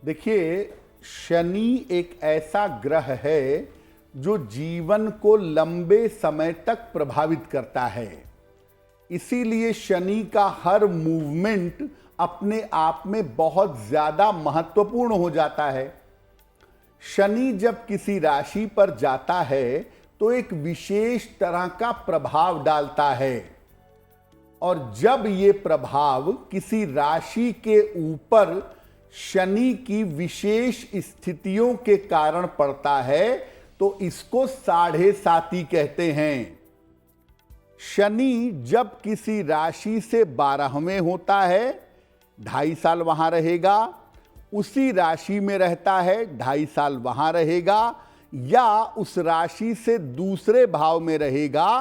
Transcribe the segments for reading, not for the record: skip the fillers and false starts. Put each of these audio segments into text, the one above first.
देखिए, शनि एक ऐसा ग्रह है जो जीवन को लंबे समय तक प्रभावित करता है। इसीलिए शनि का हर मूवमेंट अपने आप में बहुत ज्यादा महत्वपूर्ण हो जाता है। शनि जब किसी राशि पर जाता है तो एक विशेष तरह का प्रभाव डालता है, और जब ये प्रभाव किसी राशि के ऊपर शनि की विशेष स्थितियों के कारण पड़ता है तो इसको साढ़े साती कहते हैं। शनि जब किसी राशि से 12वें होता है, 2.5 साल वहां रहेगा, उसी राशि में रहता है, 2.5 साल वहां रहेगा, या उस राशि से दूसरे भाव में रहेगा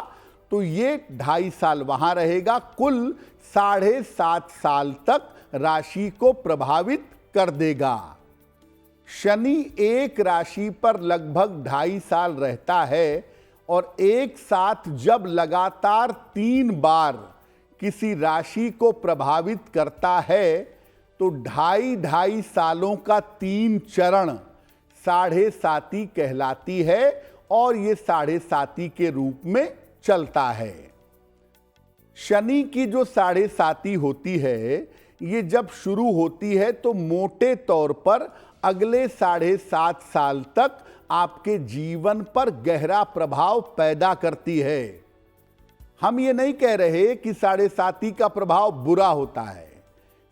तो ये 2.5 साल वहां रहेगा। कुल 7.5 साल तक राशि को प्रभावित कर देगा। शनि एक राशि पर लगभग 2.5 साल रहता है, और एक साथ जब लगातार 3 बार किसी राशि को प्रभावित करता है तो 2.5 सालों का 3 चरण साढ़े साती कहलाती है, और ये साढ़े साती के रूप में चलता है। शनि की जो साढ़े साती होती है, ये जब शुरू होती है तो मोटे तौर पर अगले 7.5 साल तक आपके जीवन पर गहरा प्रभाव पैदा करती है। हम ये नहीं कह रहे कि साढ़े साती का प्रभाव बुरा होता है।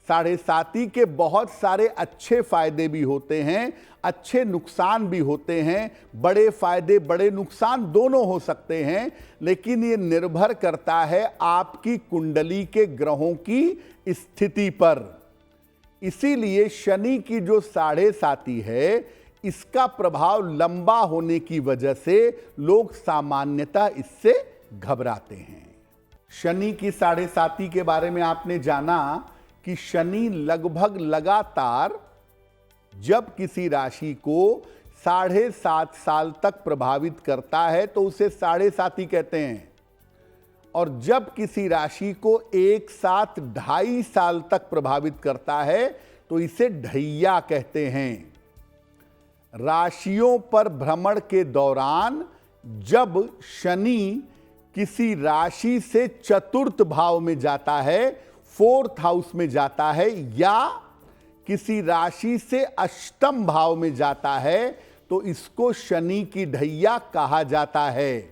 साढ़े साती के बहुत सारे अच्छे फायदे भी होते हैं, अच्छे नुकसान भी होते हैं, बड़े फायदे बड़े नुकसान दोनों हो सकते हैं, लेकिन ये निर्भर करता है आपकी कुंडली के ग्रहों की स्थिति पर। इसीलिए शनि की जो साढ़े साती है, इसका प्रभाव लंबा होने की वजह से लोग सामान्यतः इससे घबराते हैं। शनि की साढ़े साती के बारे में आपने जाना कि शनि लगभग लगातार जब किसी राशि को 7.5 साल तक प्रभावित करता है तो उसे साढ़े साती कहते हैं, और जब किसी राशि को एक साथ 2.5 साल तक प्रभावित करता है तो इसे ढैया कहते हैं। राशियों पर भ्रमण के दौरान जब शनि किसी राशि से चतुर्थ भाव में जाता है, 4th हाउस में जाता है, या किसी राशि से अष्टम भाव में जाता है तो इसको शनि की ढैया कहा जाता है।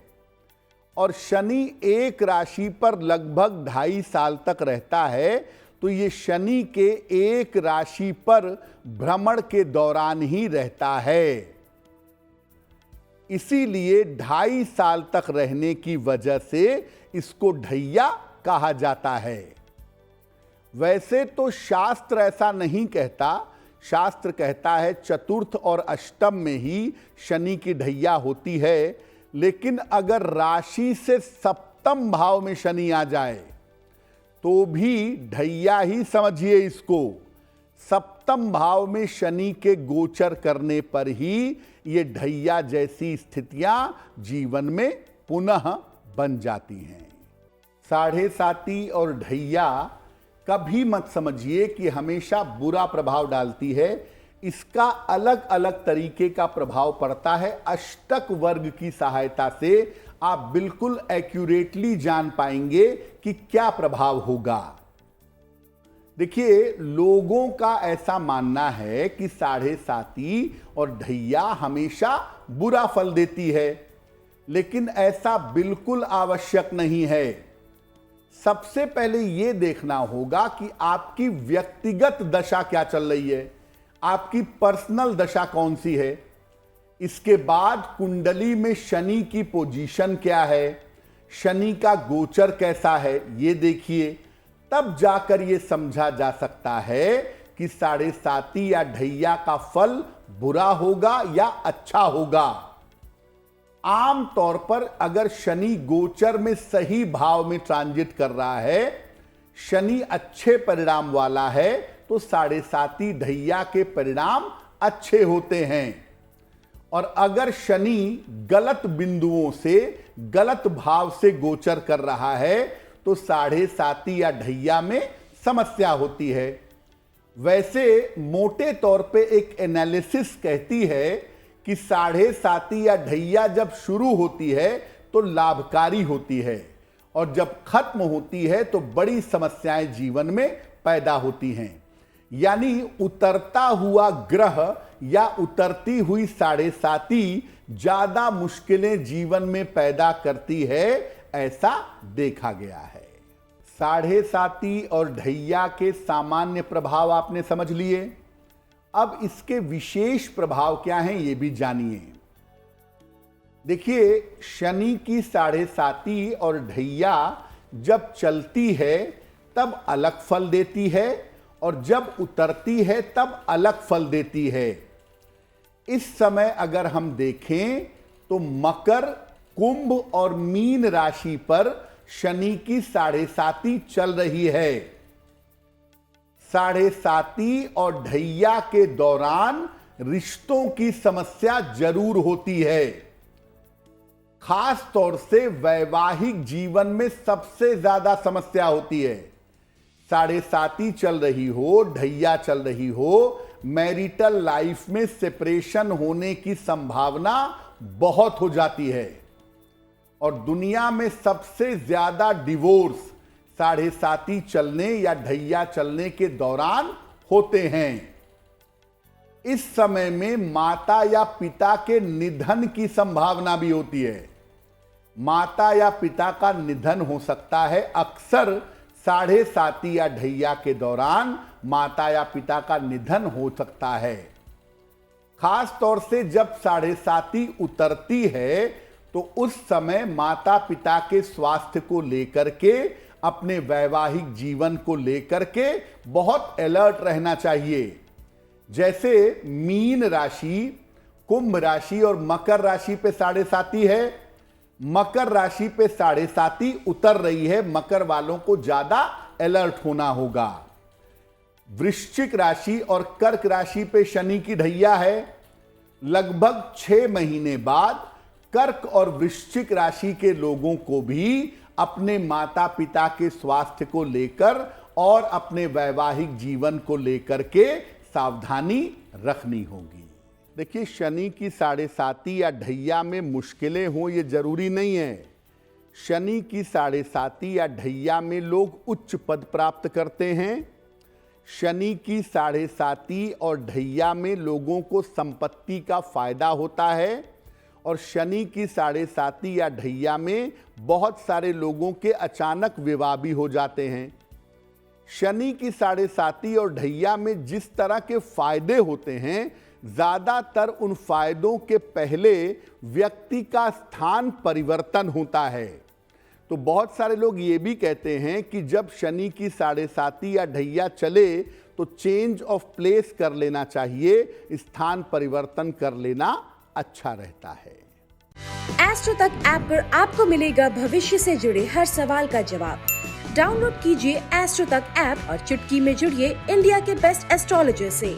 और शनि एक राशि पर लगभग 2.5 साल तक रहता है तो ये शनि के एक राशि पर भ्रमण के दौरान ही रहता है। इसीलिए 2.5 साल तक रहने की वजह से इसको ढैया कहा जाता है। वैसे तो शास्त्र ऐसा नहीं कहता। शास्त्र कहता है चतुर्थ और अष्टम में ही शनि की ढैया होती है, लेकिन अगर राशि से सप्तम भाव में शनि आ जाए तो भी ढैया ही समझिए इसको। सप्तम भाव में शनि के गोचर करने पर ही ये ढैया जैसी स्थितियां जीवन में पुनः बन जाती हैं। साढ़े साती और ढैया कभी मत समझिए कि हमेशा बुरा प्रभाव डालती है। इसका अलग अलग तरीके का प्रभाव पड़ता है। अष्टक वर्ग की सहायता से आप बिल्कुल एक्यूरेटली जान पाएंगे कि क्या प्रभाव होगा। देखिए, लोगों का ऐसा मानना है कि साढ़े साती और ढैया हमेशा बुरा फल देती है, लेकिन ऐसा बिल्कुल आवश्यक नहीं है। सबसे पहले यह देखना होगा कि आपकी व्यक्तिगत दशा क्या चल रही है, आपकी पर्सनल दशा कौन सी है। इसके बाद कुंडली में शनि की पोजीशन क्या है, शनि का गोचर कैसा है, ये देखिए। तब जाकर यह समझा जा सकता है कि साढ़े साती या ढैया का फल बुरा होगा या अच्छा होगा। आम तौर पर अगर शनि गोचर में सही भाव में ट्रांजिट कर रहा है, शनि अच्छे परिणाम वाला है, तो साढ़े साती ढैया के परिणाम अच्छे होते हैं। और अगर शनि गलत बिंदुओं से गलत भाव से गोचर कर रहा है तो साढ़े साती या ढैया में समस्या होती है। वैसे मोटे तौर पे एक एनालिसिस कहती है कि 7.5 या ढैया जब शुरू होती है तो लाभकारी होती है और जब खत्म होती है तो बड़ी समस्याएं जीवन में पैदा होती हैं। यानी उतरता हुआ ग्रह या उतरती हुई 7.5 ज्यादा मुश्किलें जीवन में पैदा करती है, ऐसा देखा गया है। 7.5 और ढैया के सामान्य प्रभाव आपने समझ लिए। अब इसके विशेष प्रभाव क्या हैं ये भी जानिए। देखिए, शनि की 7.5 और ढैया जब चलती है तब अलग फल देती है और जब उतरती है तब अलग फल देती है। इस समय अगर हम देखें तो मकर, कुंभ और मीन राशि पर शनि की 7.5 चल रही है। 7.5 और ढैया के दौरान रिश्तों की समस्या जरूर होती है। खास तौर से वैवाहिक जीवन में सबसे ज्यादा समस्या होती है। 7.5 चल रही हो, ढैया चल रही हो, मैरिटल लाइफ में सेपरेशन होने की संभावना बहुत हो जाती है और दुनिया में सबसे ज्यादा डिवोर्स 7.5 चलने या ढैया चलने के दौरान होते हैं। इस समय में माता या पिता के निधन की संभावना भी होती है। माता या पिता का निधन हो सकता है। अक्सर 7.5 या ढैया के दौरान माता या पिता का निधन हो सकता है। खास तौर से जब 7.5 उतरती है तो उस समय माता पिता के स्वास्थ्य को लेकर के, अपने वैवाहिक जीवन को लेकर के बहुत अलर्ट रहना चाहिए। जैसे मीन राशि, कुंभ राशि और मकर राशि पे 7.5 है। मकर राशि पे 7.5 उतर रही है, मकर वालों को ज्यादा अलर्ट होना होगा। वृश्चिक राशि और कर्क राशि पे शनि की ढैया है। लगभग 6 महीने बाद कर्क और वृश्चिक राशि के लोगों को भी अपने माता पिता के स्वास्थ्य को लेकर और अपने वैवाहिक जीवन को लेकर के सावधानी रखनी होगी। देखिए, शनि की 7.5 या ढैया में मुश्किलें हों ये जरूरी नहीं है। शनि की 7.5 या ढैया में लोग उच्च पद प्राप्त करते हैं। शनि की 7.5 और ढैया में लोगों को संपत्ति का फायदा होता है और शनि की 7.5 या ढैया में बहुत सारे लोगों के अचानक विवाह भी हो जाते हैं। शनि की 7.5 और ढैया में जिस तरह के फायदे होते हैं, ज्यादातर उन फायदों के पहले व्यक्ति का स्थान परिवर्तन होता है। तो बहुत सारे लोग ये भी कहते हैं कि जब शनि की 7.5 या ढैया चले तो चेंज ऑफ प्लेस कर लेना चाहिए, स्थान परिवर्तन कर लेना अच्छा रहता है। एस्ट्रो तक ऐप पर आपको मिलेगा भविष्य से जुड़े हर सवाल का जवाब। डाउनलोड कीजिए एस्ट्रो तक ऐप और चुटकी में जुड़िए इंडिया के बेस्ट एस्ट्रोलॉजर से।